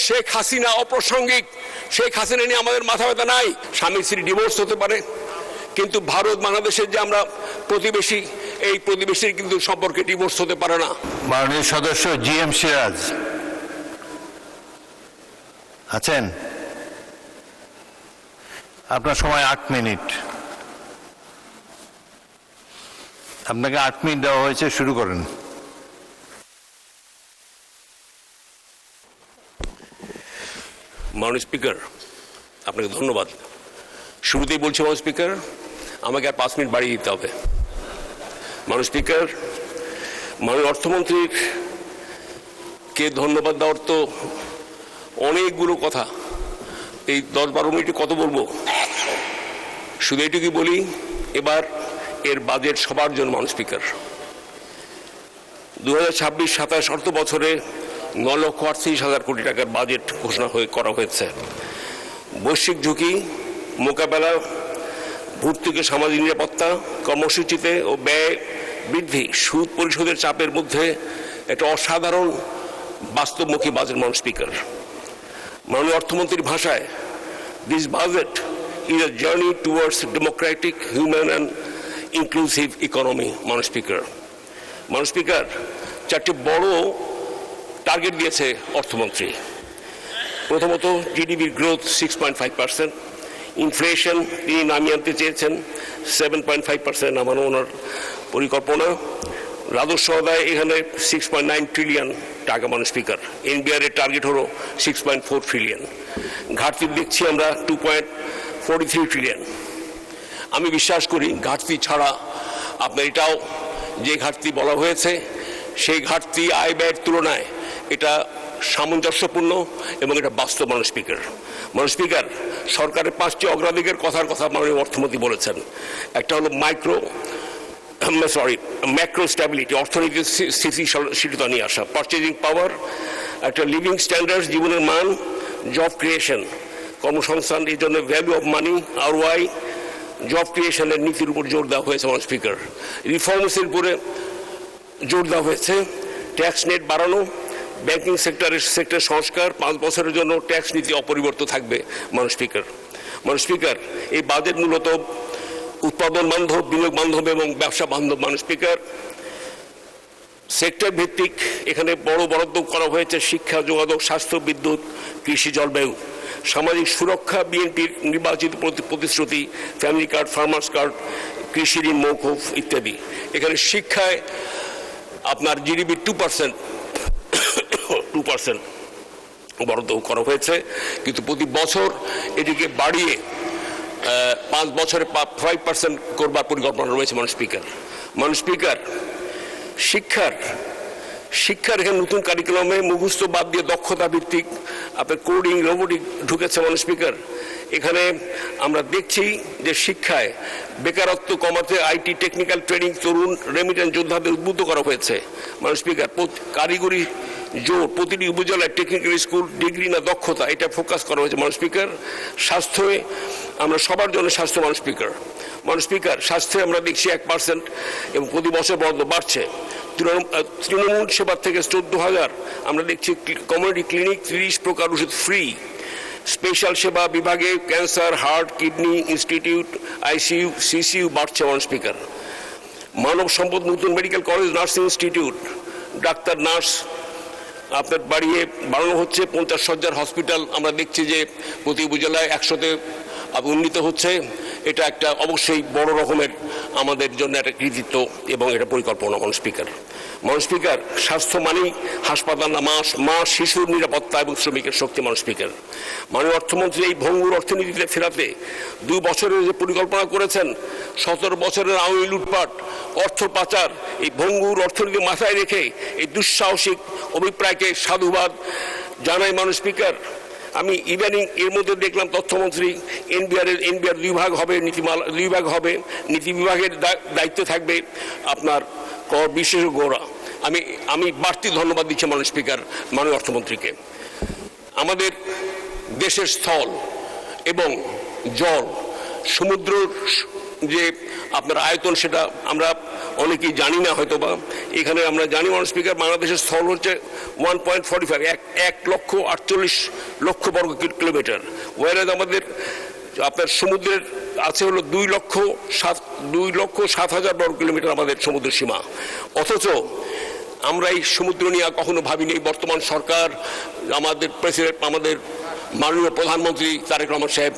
শেখ হাসিনা অপ্রাসঙ্গিক, শেখ হাসিনা নিয়ে আমাদের মাথা ব্যথা নাই। স্বামী স্ত্রী ডিভোর্স হতে পারে, কিন্তু ভারত বাংলাদেশের যে আমরা প্রতিবেশী, এই প্রতিবেশীর কিন্তু সম্পর্কে ডিভোর্স হতে পারে না। মাননীয় সদস্য GM সিরাজ আছেন? আপনার সময় 8 মিনিট। আপনাকে 8 মিনিট দেওয়া হয়েছে, শুরু করেন। মাননীয় স্পিকার, আপনাকে ধন্যবাদ। শুরুতেই বলছি মাননীয় স্পিকার, আমাকে আর 5 মিনিট বাড়িয়ে দিতে হবে। মাননীয় স্পিকার, মাননীয় অর্থমন্ত্রীর কে ধন্যবাদ দেওয়ার তো অনেকগুলো কথা, এই 10-12 মিনিটে কত বলবো। শুধু এইটুকুই বলি, এবার এর বাজেট সবার জন্য। মাননীয় স্পিকার, 2026-27 অর্থ বছরে 9,38,000 কোটি টাকার বাজেট ঘোষণা করা হয়েছে। বৈশ্বিক ঝুঁকি মোকাবেলা, ভর্তুকি, সামাজিক নিরাপত্তা কর্মসূচিতে ও ব্যয় বৃদ্ধি, সুদ পরিশোধের চাপের মধ্যে একটা অসাধারণ বাস্তবমুখী বাজেট। মাননীয় স্পিকার, মাননীয় অর্থমন্ত্রীর ভাষায়, this budget is a journey towards Democratic, human and inclusive economy. মাননীয় স্পিকার, মাননীয় স্পিকার, 4টি বড় টার্গেট দিয়েছে অর্থমন্ত্রী। প্রথমত, জিডিপির গ্রোথ 6.5%। ইনফ্লেশন তিনি নামিয়ে আনতে চেয়েছেন 7.5%, নামানো ওনার পরিকল্পনা। রাজস্ব আদায় এখানে 6.9 ট্রিলিয়ন টাকা। মাননীয় স্পিকার, এনবিআর এর টার্গেট হলো 6.4 ট্রিলিয়ন। ঘাটতি দেখছি আমরা 2.43 ট্রিলিয়ন। আমি বিশ্বাস করি ঘাটতি ছাড়া আপনার এটাও যে ঘাটতি বলা হয়েছে, সেই ঘাটতি আয় ব্যয়ের তুলনায় এটা সামঞ্জস্যপূর্ণ এবং এটা বাস্তব। মাননীয় স্পিকার, মাননীয় স্পিকার, সরকারের 5টি অগ্রাধিকার কথা মাননীয় অর্থমন্ত্রী বলেছেন। একটা হলো ম্যাক্রো স্ট্যাবিলিটি, অর্থনৈতিক স্থিতিশীলতা নিয়ে আসা। পারচেজিং পাওয়ার, একটা লিভিং স্ট্যান্ডার্ড, জীবনের মান। জব ক্রিয়েশন, কর্মসংস্থান, এই জন্য value of money, ROI, job ক্রিয়েশনের নীতির উপর জোর দেওয়া হয়েছে। মাননীয় স্পিকার, রিফর্মসের উপরে জোর দেওয়া হয়েছে। ট্যাক্স নেট বাড়ানো, ব্যাংকিং সেক্টর সংস্কার, 5 বছরের জন্য ট্যাক্স নীতি অপরিবর্তিত থাকবে। মাননীয় স্পিকার, মাননীয় স্পিকার, এই বাজেট মূলত উৎপাদন বান্ধব, বিনিয়োগ বান্ধব এবং ব্যবসা বান্ধব। মাননীয় স্পিকার, সেক্টর ভিত্তিক এখানে বড় বরাদ্দ করা হয়েছে। শিক্ষা, যোগাযোগ, স্বাস্থ্য, বিদ্যুৎ, কৃষি, জলবায়ু। সামাজিক সুরক্ষা, বিএনপির নির্বাচিত প্রতিশ্রুতি, ফ্যামিলি কার্ড, ফার্মার্স কার্ড, কৃষি ঋণ মৌকুফ ইত্যাদি। এখানে শিক্ষায় আপনার জিডিপি 2% বরাদ্দ করা হয়েছে, কিন্তু প্রতি বছর এটিকে বাড়িয়ে 5 বছরে 5% করবার পরিকল্পনা রয়েছে। মাননীয় স্পিকার, মাননীয় স্পিকার, শিক্ষার এখানে নতুন কারিকুলামে মুখস্থ বাদ দিয়ে দক্ষতা ভিত্তিক আপনার কোডিং, রোবোটিক ঢুকেছে। মাননীয় স্পিকার, এখানে আমরা দেখছি যে শিক্ষায় বেকারত্ব কমাতে IT, technical training, Tarun remittance যোদ্ধাদের উদ্বুদ্ধ করা হয়েছে। মাননীয় স্পিকার, কারিগরি জোর, প্রতিটি উপজেলায় টেকনিক্যাল স্কুল, ডিগ্রি না দক্ষতা, এটা ফোকাস করা হয়েছে। মাননীয় স্পিকার, স্বাস্থ্যে আমরা সবার জন্য স্বাস্থ্য। মাননীয় স্পিকার, মাননীয় স্পিকার, স্বাস্থ্যে আমরা দেখছি 1% এবং প্রতি বছর বরাদ্দ বাড়ছে। তৃণমূল সেবার থেকে 14,000 আমরা দেখছি। কমিউনিটি ক্লিনিক, 30 প্রকার ওষুধ ফ্রি। স্পেশাল সেবা বিভাগে cancer, heart, kidney institute, ICU, CCU বাড়ছে। মাননীয় স্পিকার, মানব সম্পদ, নতুন medical college, nursing institute, doctor, nurse আপনার বাড়ানো হচ্ছে। 50 শয্যার হসপিটাল আমরা দেখছি যে প্রতি উপজেলায় 100-তে উন্নীত হচ্ছে। এটা একটা অবশ্যই বড় রকমের আমাদের জন্য একটা কৃতিত্ব এবং এটা পরিকল্পনা। মাননীয় স্পিকার, মাননীয় স্পিকার, স্বাস্থ্য মানেই হাসপাতাল না, মা শিশুর নিরাপত্তা এবং শ্রমিকের শক্তি। মাননীয় স্পিকার, মাননীয় অর্থমন্ত্রী এই ভঙ্গুর অর্থনীতিতে ফেরাতে 2 বছরের যে পরিকল্পনা করেছেন, 17 বছরের আওয়ামী লুটপাট, অর্থ পাচার, এই ভঙ্গুর অর্থনীতি মাথায় রেখে এই দুঃসাহসিক অভিপ্রায়কে সাধুবাদ জানাই। মাননীয় স্পিকার, আমি ইদানিং এর মধ্যে দেখলাম তথ্যমন্ত্রী এনবিআর 2 ভাগ হবে, নীতিমালা 2 ভাগ হবে, নীতি বিভাগের দায়িত্বে থাকবে আপনার কর বিশেষজ্ঞরা। আমি বাড়তি ধন্যবাদ দিচ্ছি মাননীয় স্পিকার, মাননীয় অর্থমন্ত্রীকে। আমাদের দেশের স্থল এবং জল, সমুদ্র যে আপনার আয়তন, সেটা আমরা অনেকেই জানি না হয়তো বা, এখানে আমরা জানি মাননীয় স্পিকার বাংলাদেশের স্থল হচ্ছে 1.45 1,48,00,000 বর্গ কিলোমিটার, ওয়ারেজ আমাদের আপনার সমুদ্রের আছে হলো 2,07,000 বর্গ কিলোমিটার আমাদের সমুদ্র সীমা। অথচ আমরা এই সমুদ্র নিয়ে কখনো ভাবিনি। বর্তমান সরকার, আমাদের প্রেসিডেন্ট, আমাদের মাননীয় প্রধানমন্ত্রী তারেক রহমান সাহেব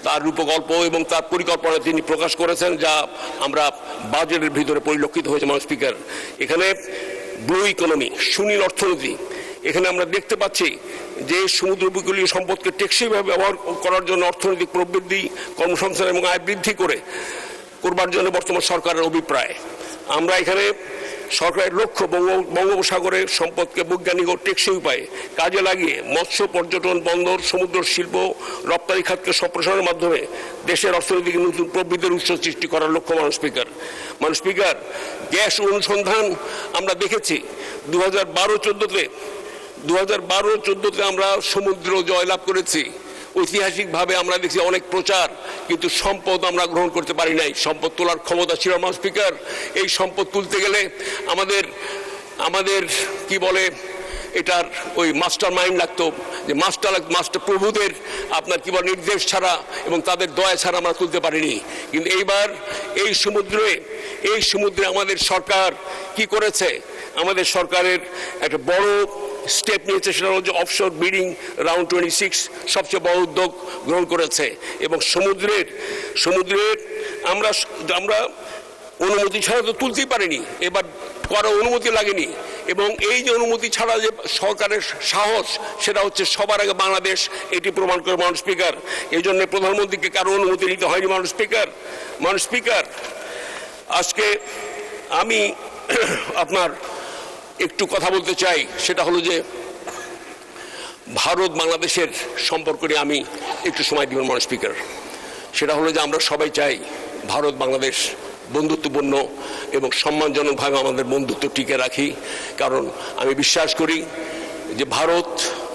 তার রূপকল্প এবং তার পরিকল্পনা তিনি প্রকাশ করেছেন, যা আমরা বাজেটের ভিতরে পরিলক্ষিত হয়েছে মাননীয় স্পিকার। এখানে ব্লু ইকোনমি, সুনীল অর্থনীতি, এখানে আমরা দেখতে পাচ্ছি যে সমুদ্র উপকূলীয় সম্পদকে টেকসইভাবে ব্যবহার করার জন্য অর্থনৈতিক প্রবৃদ্ধি, কর্মসংস্থান এবং আয় বৃদ্ধি করবার জন্য বর্তমান সরকারের অভিপ্রায়। আমরা এখানে সরকারের লক্ষ্য বঙ্গোপসাগরের সম্পদকে বৈজ্ঞানিক ও টেকসই উপায়ে কাজে লাগিয়ে মৎস্য, পর্যটন, বন্দর, সমুদ্র শিল্প, রপ্তানি খাতকে সম্প্রসারণের মাধ্যমে দেশের অর্থনীতিকে নতুন প্রবৃদ্ধির উৎস সৃষ্টি করার লক্ষ্য মাননীয় স্পিকার। মাননীয় স্পিকার, গ্যাস অনুসন্ধান আমরা দেখেছি 2012-14তে আমরা সমুদ্র জয়লাভ করেছি। ঐতিহাসিকভাবে আমরা দেখছি অনেক প্রচার, কিন্তু সম্পদ আমরা গ্রহণ করতে পারি নাই। সম্পদ তোলার ক্ষমতা ছিল মাননীয় স্পিকার। এই সম্পদ তুলতে গেলে আমাদের কি বলে এটার ওই মাস্টার মাইন্ড লাগতো, যে মাস্টার প্রভুদের আপনার কি বলে নির্দেশ ছাড়া এবং তাদের দয়া ছাড়া আমরা তুলতে পারিনি। কিন্তু এইবার এই সমুদ্রে আমাদের সরকার কি করেছে? আমাদের সরকারের একটা বড় স্টেপ নিয়েছে, সেটা হচ্ছে অফশোর বিডিং রাউন্ড 26 সবচেয়ে বড় উদ্যোগ গ্রহণ করেছে। এবং সমুদ্রের আমরা অনুমতি ছাড়া তো তুলতেই পারিনি, এবার করার অনুমতি লাগেনি। এবং এই যে অনুমতি ছাড়া যে সরকারের সাহস, সেটা হচ্ছে সবার আগে বাংলাদেশ এটি প্রমাণ করে মাননীয় স্পিকার। এই জন্য প্রধানমন্ত্রীকে কারো অনুমতি নিতে হয়নি মাননীয় স্পিকার। মাননীয় স্পিকার, আজকে আমি আপনার একটু কথা বলতে চাই, সেটা হলো যে ভারত বাংলাদেশের সম্পর্ক নিয়ে আমি একটু সময় দিব মাননীয় স্পিকার। সেটা হলো যে আমরা সবাই চাই ভারত বাংলাদেশ বন্ধুত্বপূর্ণ এবং সম্মানজনকভাবে আমাদের বন্ধুত্ব টিকে রাখি। কারণ আমি বিশ্বাস করি যে ভারত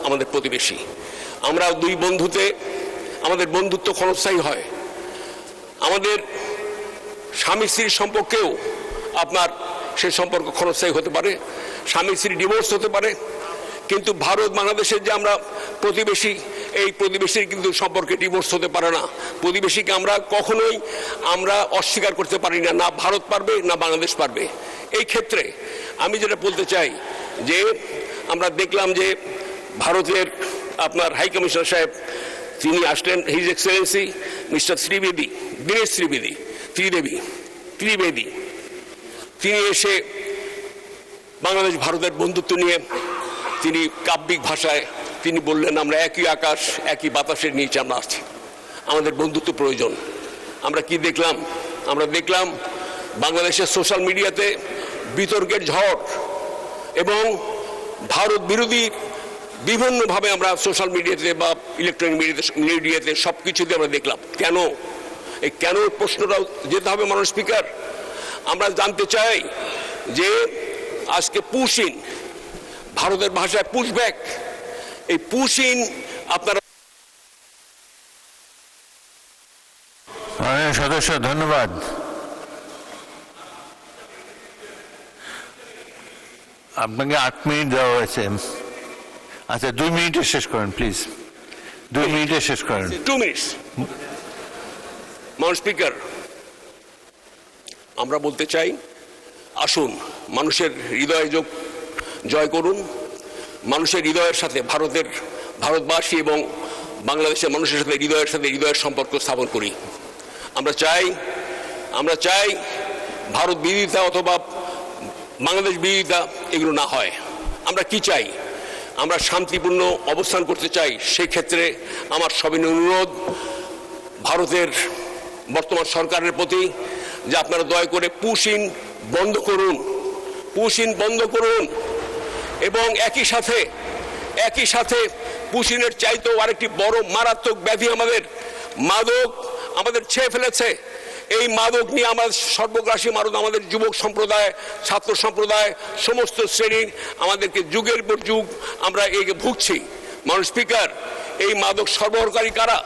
আমাদের প্রতিবেশী। আমরা দুই বন্ধুতে আমাদের বন্ধুত্ব ক্ষণস্থায়ী হয়। আমাদের স্বামী স্ত্রীর সম্পর্কেও আপনার সেই সম্পর্ক ক্ষণস্থায়ী হতে পারে, স্বামী স্ত্রী ডিভোর্স হতে পারে, কিন্তু ভারত বাংলাদেশের যে আমরা প্রতিবেশী, এই প্রতিবেশীর কিন্তু সম্পর্কে ডিভোর্স হতে পারে না। প্রতিবেশীকে আমরা কখনোই অস্বীকার করতে পারি না, না ভারত পারবে না বাংলাদেশ পারবে। এই ক্ষেত্রে আমি যেটা বলতে চাই যে আমরা দেখলাম যে ভারতের আপনার হাই কমিশনার সাহেব তিনি আসলেন, his Excellency mister Dinesh Trivedi, তিনি এসে বাংলাদেশ ভারতের বন্ধুত্ব নিয়ে তিনি কাব্যিক ভাষায় তিনি বললেন, আমরা একই আকাশ একই বাতাসের নিচে আমরা আছি, আমাদের বন্ধুত্ব প্রয়োজন। আমরা কি দেখলাম? আমরা দেখলাম বাংলাদেশের সোশ্যাল মিডিয়াতে বিতর্কের ঝড় এবং ভারত বিরোধী বিভিন্নভাবে আমরা সোশ্যাল মিডিয়াতে বা ইলেকট্রনিক মিডিয়াতে সব কিছুতে আমরা দেখলাম। কেন? এই কেন প্রশ্নটাও যেতে হবে মাননীয় স্পিকার। আমরা জানতে চাই যে আজকে পুশিন, ভারতের ভাষায় পুশব্যাক, এই পুশিন আপনারা সদস্য ধন্যবাদ। আপনাকে 8 মিনিট দেওয়া হয়েছে। আচ্ছা 2 মিনিটে শেষ করেন প্লিজ, 2 মিনিটে শেষ করেন। 2 মিনিটস। মাননীয় স্পিকার, আমরা বলতে চাই আসুন মানুষের হৃদয় জয় করুন, মানুষের হৃদয়ের সাথে ভারতবাসী এবং বাংলাদেশের মানুষের সাথে হৃদয়ের সম্পর্ক স্থাপন করি। আমরা চাই ভারত বিরোধিতা অথবা বাংলাদেশ বিরোধিতা এগুলো না হয়। আমরা কি চাই? আমরা শান্তিপূর্ণ অবস্থান করতে চাই। সেই ক্ষেত্রে আমার সবিনয় অনুরোধ ভারতের বর্তমান সরকারের প্রতি যে আপনারা দয়া করে পুশিন বন্ধ করুন এবং একই সাথে পুশিনের চাইতেও আরেকটি বড় মারাত্মক ব্যাধি মাদক আমাদের ছেয়ে ফেলেছে। এই মাদক নিয়ে আমাদের সর্বগ্রাসী মাদক আমাদের যুবক সম্প্রদায়, ছাত্র সম্প্রদায়, সমস্ত শ্রেণীর আমাদেরকে যুগের পর যুগ আমরা ভুগছি। মাননীয় স্পিকার, এই মাদক সরবরাহকারী কারা?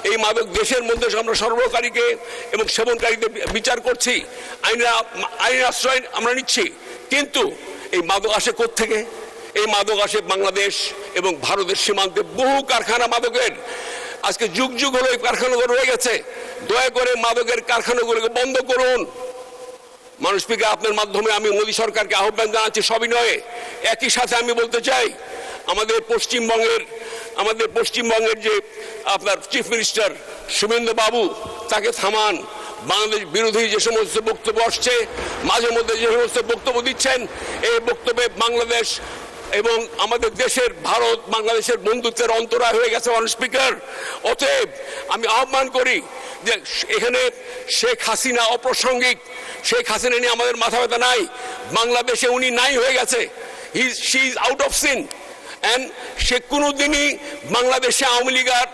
এই মাদক দেশের মধ্যে আমরা সরবরাহকারীকে এবং সেবনকারীদের বিচার করছি, আইনের আশ্রয় আমরা নিচ্ছি, কিন্তু এই মাদক আসে কোত্থেকে? এই মাদক আসে বাংলাদেশ এবং ভারতের সীমান্তে বহু কারখানা মাদকের। আজকে যুগ যুগ হলো এই কারখানাগুলো রয়ে গেছে। দয়া করে মাদকের কারখানাগুলোকে বন্ধ করুন। মানুষ স্পিকার, আপনার মাধ্যমে আমি মোদী সরকারকে আহ্বান জানাচ্ছি সবিনয়ে। একই সাথে আমি বলতে চাই, আমাদের পশ্চিমবঙ্গের যে আপনার চিফ মিনিস্টার শুভেন্দু বাবু, তাকে থামান। বাংলাদেশ বিরোধী যে সমস্ত বক্তব্য আসছে, মাঝে মধ্যে যে সমস্ত বক্তব্য দিচ্ছেন, এই বক্তব্যে বাংলাদেশ এবং আমাদের দেশের ভারত বাংলাদেশের বন্ধুত্বের অন্তরায় হয়ে গেছে মানুষ স্পিকার। অতএব আমি আহ্বান করি যে এখানে শেখ হাসিনা অপ্রাসঙ্গিক। শেখ হাসিনা নিয়ে আমাদের মাথা ব্যথা নাই। বাংলাদেশে উনি নাই হয়ে গেছে, she is out of scene. সে কোনোদিনই বাংলাদেশে আওয়ামী লীগ আর